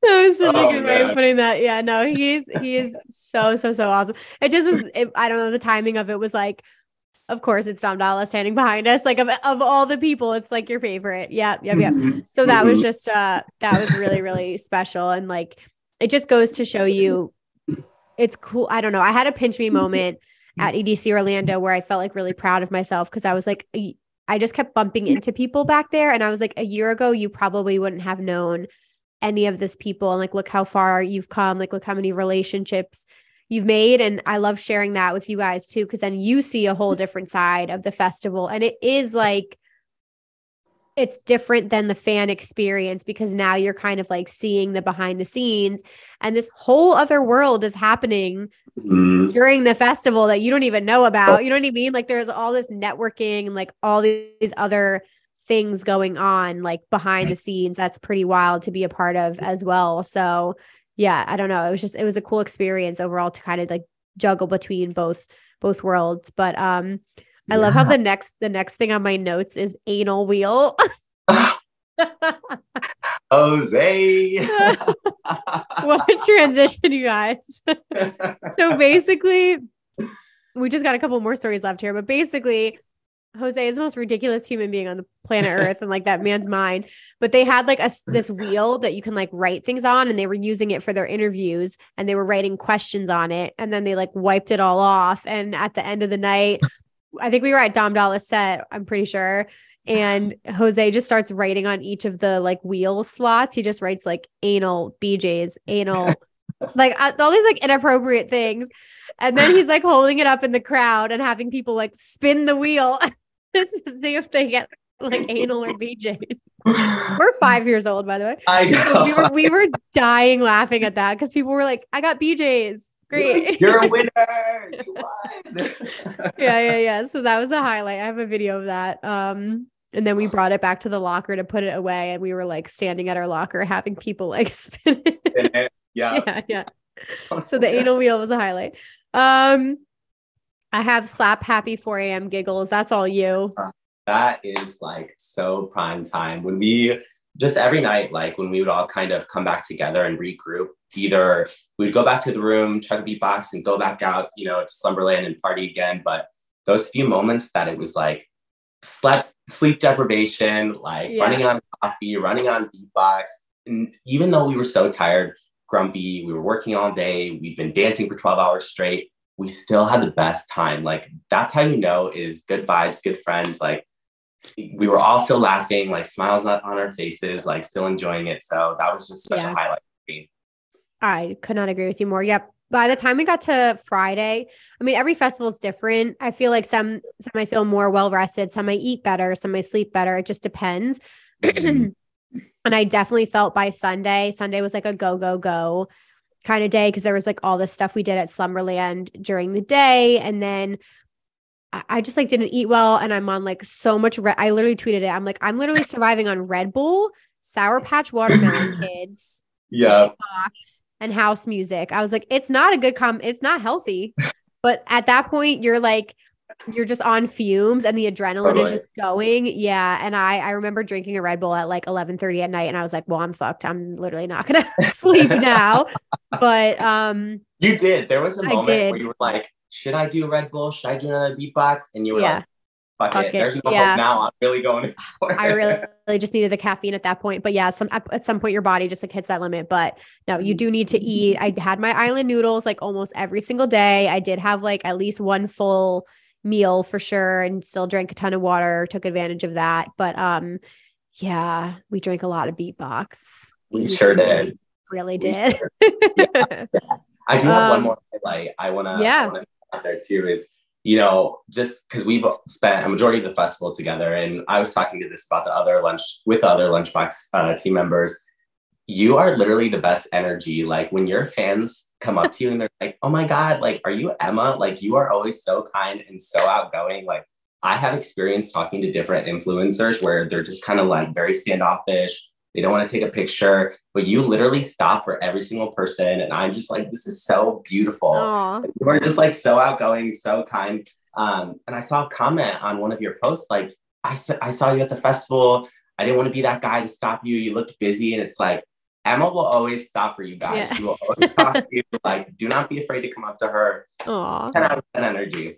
was such a good way of putting that. Yeah, no, he is so awesome. It just was, I don't know, the timing of it was like, of course it's Dom Dalla standing behind us. Like of all the people, it's like your favorite. Yeah. So that was just, that was really, really special. And like, it just goes to show you it's cool. I don't know. I had a pinch me moment at EDC Orlando where I felt like really proud of myself. Cause I was like, I just kept bumping into people back there. And I was like, a year ago, you probably wouldn't have known any of this people. And like, look how far you've come. Like, look how many relationships you've made. And I love sharing that with you guys too, because then you see a whole different side of the festival. And it is like, it's different than the fan experience because now you're kind of like seeing the behind the scenes and this whole other world is happening during the festival that you don't even know about. You know what I mean? Like there's all this networking and like all these other things going on like behind the scenes. That's pretty wild to be a part of as well. So yeah, I don't know. It was a cool experience overall to kind of like juggle between both worlds. But I love how the next thing on my notes is anal wheel. Jose. What a transition, you guys. So basically, we just got a couple more stories left here, but basically Jose is the most ridiculous human being on the planet Earth and like that man's mind. But they had like this wheel that you can like write things on and they were using it for their interviews and they were writing questions on it. And then they like wiped it all off. And at the end of the night, I think we were at Dom Dalla's set, I'm pretty sure. And Jose just starts writing on each of the like wheel slots. He just writes like anal, BJ's, anal, like all these like inappropriate things. And then he's like holding it up in the crowd and having people like spin the wheel to see if they get like anal or BJ's. We're 5 years old, by the way. I know. So we were dying laughing at that because people were like, I got BJ's. Great. You're a winner. You won. Yeah. So that was a highlight. I have a video of that. And then we brought it back to the locker to put it away. And we were like standing at our locker having people like spin it. Yeah. So the anal wheel was a highlight. I have slap happy 4 a.m. giggles. That's all you. That is like so prime time when we just every night, like when we would all kind of come back together and regroup, either we'd go back to the room, chug a beatbox and go back out, to Slumberland and party again. But those few moments that it was like sleep deprivation, like running on coffee, running on beatbox. And even though we were so tired, grumpy, we were working all day, we've been dancing for 12 hours straight, we still had the best time. Like that's how is good vibes, good friends. Like we were all still laughing, like smiles on our faces, like still enjoying it. So that was just such a highlight for me. I could not agree with you more. Yep. By the time we got to Friday, I mean, every festival is different. I feel like some I feel more well-rested, some I eat better, some I sleep better. It just depends. And I definitely felt by Sunday was like a go kind of day. Cause there was like all this stuff we did at Slumberland during the day. And then I just like didn't eat well. And I'm on like so much. I literally tweeted it. I'm like, I'm literally surviving on Red Bull, Sour Patch Watermelon Kids, Box, and house music. I was like, it's not a good it's not healthy. But at that point, you're just on fumes and the adrenaline is just going. Yeah. And I remember drinking a Red Bull at like 11:30 at night. And I was like, well, I'm fucked. I'm literally not going to sleep now. But you did. There was a moment where you were like, should I do a Red Bull? Should I do another beatbox? And you were like, fuck it. There's no hope now. I'm really going for it. I really just needed the caffeine at that point. But yeah, at some point your body just like hits that limit. But no, you do need to eat. I had my island noodles like almost every single day. I did have like at least one full meal for sure and still drank a ton of water, took advantage of that. But yeah, we drank a lot of beatbox. We sure did. Really did. I do have one more highlight. I want to out there too is, just because we've spent a majority of the festival together, and I was talking to this about the other Lunchbox team members. You are literally the best energy. Like when your fans come up to you and they're like, oh my God, like, are you Emma? Like you are always so kind and so outgoing. Like I have experience talking to different influencers where they're just kind of like very standoffish. They don't want to take a picture, but you literally stop for every single person. And I'm just like, this is so beautiful. You are just like so outgoing, so kind. And I saw a comment on one of your posts, like, I saw you at the festival. I didn't want to be that guy to stop you. You looked busy. And it's like, Emma will always stop for you guys. Yeah. She will always talk to you. Like, do not be afraid to come up to her. Aw. 10 out of 10 energy.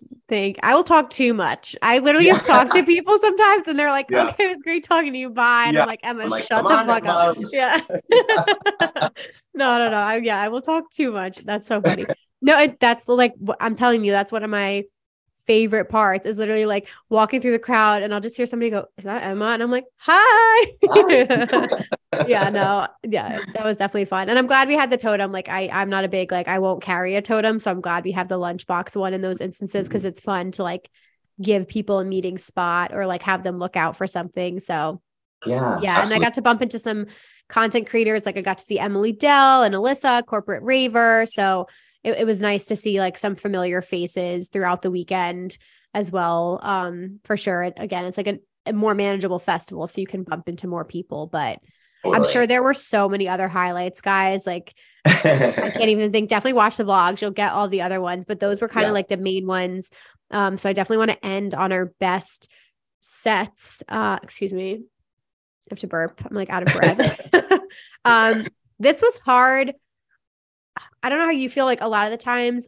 I will talk too much. I literally just talk to people sometimes and they're like, okay, it was great talking to you. Bye. And I'm like, Emma, shut the fuck up. Yeah. No. I will talk too much. That's so funny. No, that's like, I'm telling you, that's one of my favorite parts is literally like walking through the crowd and I'll just hear somebody go, is that Emma? And I'm like, hi. That was definitely fun. And I'm glad we had the totem. Like I'm not a big, like, I won't carry a totem. So I'm glad we have the lunchbox one in those instances. Cause it's fun to like give people a meeting spot or like have them look out for something. So yeah. Absolutely. And I got to bump into some content creators. Like I got to see Emily Dell and Alyssa, corporate raver. So it was nice to see like some familiar faces throughout the weekend as well. For sure. Again, it's like a more manageable festival, so you can bump into more people, but totally. I'm sure there were so many other highlights, guys. Like I can't even think, definitely watch the vlogs. You'll get all the other ones, but those were kind of like the main ones. So I definitely want to end on our best sets. Excuse me. I have to burp. I'm like out of breath. This was hard. I don't know how you feel, like a lot of the times,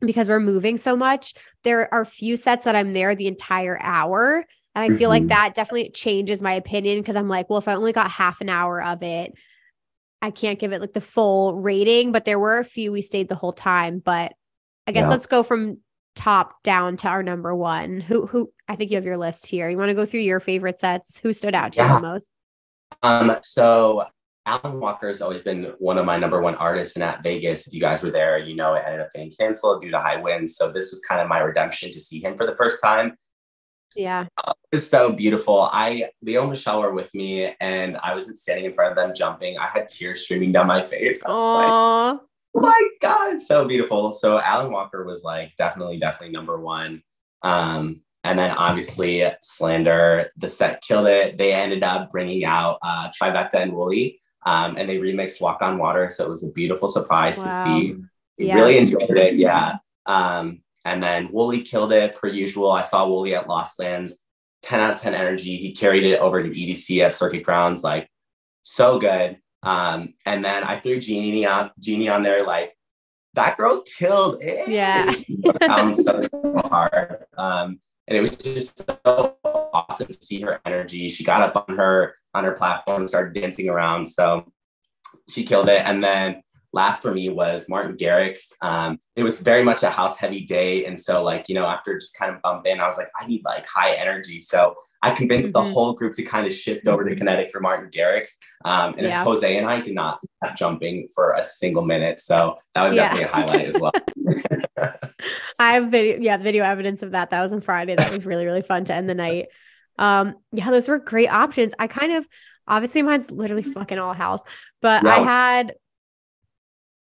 because we're moving so much, there are few sets that I'm there the entire hour. And I feel like that definitely changes my opinion. Cause I'm like, well, if I only got half an hour of it, I can't give it like the full rating, but there were a few we stayed the whole time. But I guess let's go from top down to our number one. Who I think you have your list here. You want to go through your favorite sets? Who stood out to you the most? So Alan Walker has always been one of my number one artists. And at Vegas, if you guys were there, you know, it ended up getting canceled due to high winds. So this was kind of my redemption to see him for the first time. Yeah. It was so beautiful. Leo and Michelle were with me and I was standing in front of them jumping. I had tears streaming down my face. I was like, oh my God, so beautiful. So Alan Walker was like definitely number one. And then obviously Slander, the set killed it. They ended up bringing out Trivecta and Wooly. And they remixed Walk on Water. So it was a beautiful surprise to see. Really enjoyed it. Yeah. And then Wooly killed it per usual. I saw Wooly at Lost Lands, 10 out of 10 energy. He carried it over to EDC at Circuit Grounds, like so good. And then I threw Jeannie on there, like that girl killed it. Yeah. Sounds so hard. And it was just so awesome to see her energy. She got up on her platform, started dancing around. So she killed it. And then last for me was Martin Garrix. It was very much a house heavy day. And so like, you know, after just kind of bump in, I was like, I need like high energy. So I convinced the whole group to kind of shift over to Kinetic for Martin Garrix. And Jose and I did not stop jumping for a single minute. So that was definitely a highlight as well. I have video evidence of that. That was on Friday. That was really, really fun to end the night. Those were great options. I kind of, obviously mine's literally fucking all house, but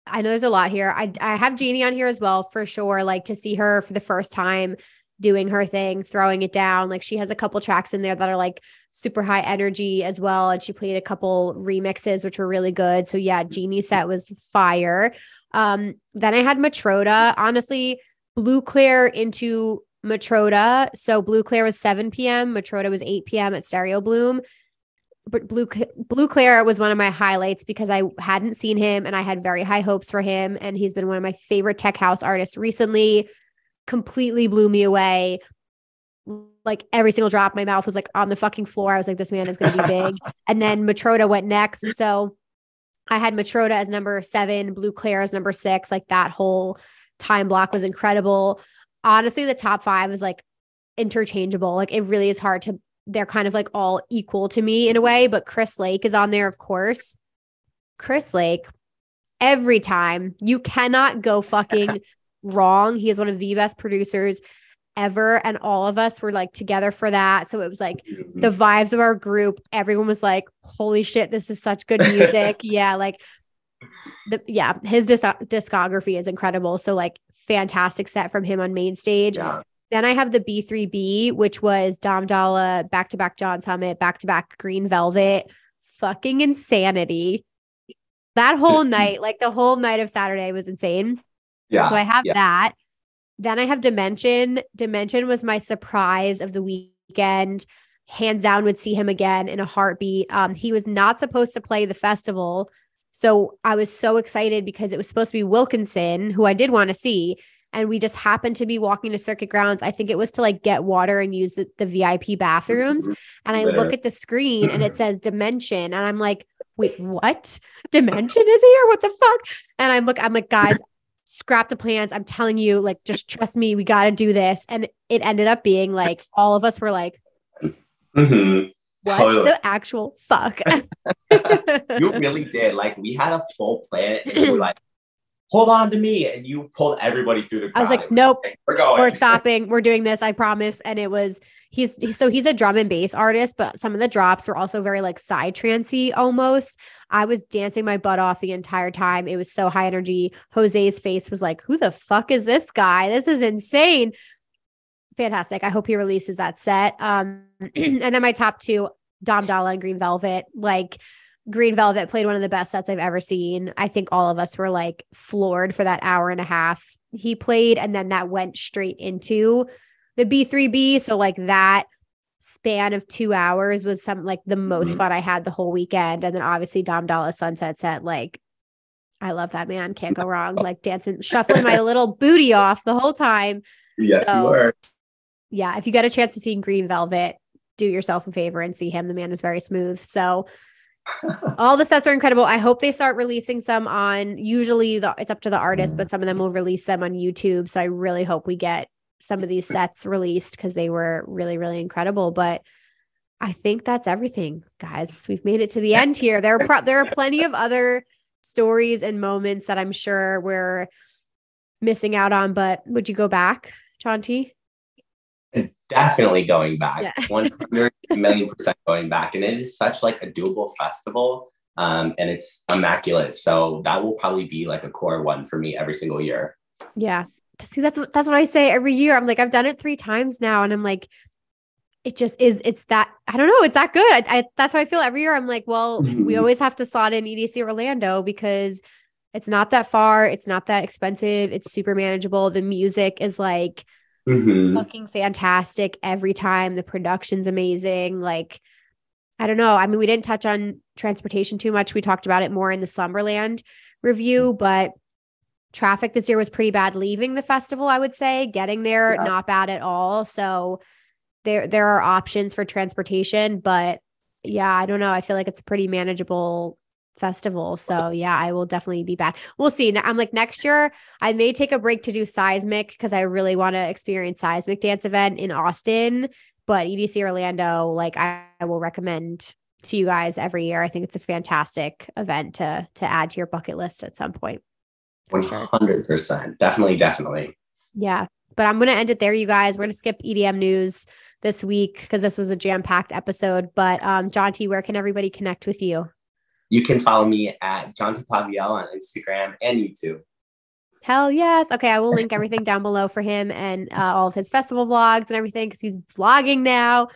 I know there's a lot here. I have Jeannie on here as well, for sure. Like to see her for the first time doing her thing, throwing it down. Like she has a couple tracks in there that are like super high energy as well. And she played a couple remixes, which were really good. So yeah, Jeannie's set was fire. Then I had Matroda, honestly, Blue Claire into Matroda. So Blue Claire was 7 p.m. Matroda was 8 p.m. at Stereo Bloom. But Blue Claire was one of my highlights because I hadn't seen him and I had very high hopes for him. And he's been one of my favorite tech house artists recently. Completely blew me away. Like every single drop, my mouth was like on the fucking floor. I was like, this man is going to be big. And then Matroda went next. So I had Matroda as number 7, Blue Claire as number 6. Like that whole time block was incredible. Honestly, the top 5 is like interchangeable. Like it really is hard to, they're kind of like all equal to me in a way, but Chris Lake is on there, of course. Chris Lake, every time, you cannot go fucking wrong. He is one of the best producers ever. And all of us were like together for that. So it was like the vibes of our group. Everyone was like, holy shit, this is such good music. His discography is incredible. So like fantastic set from him on main stage. Yeah. Then I have the B3B, which was Dom Dalla, back-to-back John Summit, back-to-back Green Velvet. Fucking insanity. That whole night, like the whole night of Saturday was insane. Yeah. So I have that. Then I have Dimension. Dimension was my surprise of the weekend. Hands down, would see him again in a heartbeat. He was not supposed to play the festival. So I was so excited because it was supposed to be Wilkinson, who I did want to see. And we just happened to be walking to Circuit Grounds. I think it was to like get water and use the VIP bathrooms. And I look at the screen and it says Dimension. And I'm like, wait, what? Dimension is here? What the fuck? And I'm like, guys, scrap the plans. I'm telling you, like, just trust me. We got to do this. And it ended up being like, all of us were like, what the actual fuck? You really did. Like, we had a full plan and you were like, hold on to me. And you pulled everybody through the crowd. I was like, nope, like, we're going. We're stopping. We're doing this. I promise. And it was, he's a drum and bass artist, but some of the drops were also very like side trancey almost. I was dancing my butt off the entire time. It was so high energy. Jose's face was like, who the fuck is this guy? This is insane. Fantastic. I hope he releases that set. And then my top two, Dom Dalla and Green Velvet. Like, Green Velvet played one of the best sets I've ever seen. I think all of us were like floored for that hour and a half he played. And then that went straight into the B3B. So like that span of 2 hours was some like the most fun I had the whole weekend. And then obviously Dom Dalla's Sunset set. Like, I love that man. Can't go wrong. Like dancing, shuffling my little booty off the whole time. Yes, you were. Yeah. If you get a chance to see Green Velvet, do yourself a favor and see him. The man is very smooth. So all the sets are incredible. I hope they start releasing some on, usually it's up to the artist, but some of them will release them on YouTube. So I really hope we get some of these sets released because they were really, really incredible. But I think that's everything, guys. We've made it to the end here. There are plenty of other stories and moments that I'm sure we're missing out on, but would you go back, Jonte? Definitely going back. Yeah. 100,000,000% going back. And it is such like a doable festival. And it's immaculate. So that will probably be like a core one for me every single year. Yeah. See, that's what I say every year. I'm like, I've done it 3 times now. And I'm like, it just is, it's that, I don't know. It's that good. That's how I feel every year. I'm like, well, we always have to slot in EDC Orlando because it's not that far. It's not that expensive. It's super manageable. The music is like, fucking fantastic every time. The production's amazing. Like, I don't know. I mean, we didn't touch on transportation too much. We talked about it more in the Slumberland review, but traffic this year was pretty bad leaving the festival, I would say. Getting there, not bad at all. So there are options for transportation, but yeah, I don't know. I feel like it's a pretty manageable festival. So yeah, I will definitely be back. We'll see. I'm like, next year I may take a break to do Seismic because I really want to experience Seismic dance event in Austin, but EDC Orlando, like I will recommend to you guys every year. I think it's a fantastic event to add to your bucket list at some point. 100%. Definitely. Yeah. But I'm going to end it there, you guys. We're going to skip EDM news this week because this was a jam-packed episode. But Jonte, where can everybody connect with you? You can follow me at Jonte Paviel on Instagram and YouTube. Hell yes. Okay. I will link everything down below for him and all of his festival vlogs and everything because he's vlogging now.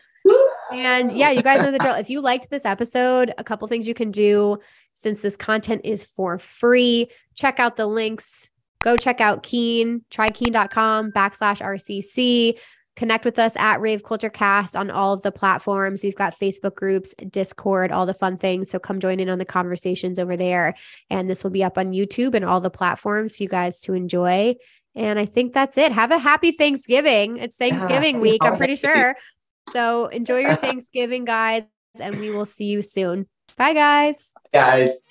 And yeah, you guys know the drill. If you liked this episode, a couple things you can do since this content is for free. Check out the links. Go check out Keen. Try keen.com/RCC. Connect with us at Rave Culture Cast on all of the platforms. We've got Facebook groups, Discord, all the fun things. So come join in on the conversations over there. And this will be up on YouTube and all the platforms for you guys to enjoy. And I think that's it. Have a happy Thanksgiving. It's Thanksgiving week, I'm pretty sure. So enjoy your Thanksgiving, guys. And we will see you soon. Bye, guys. Guys.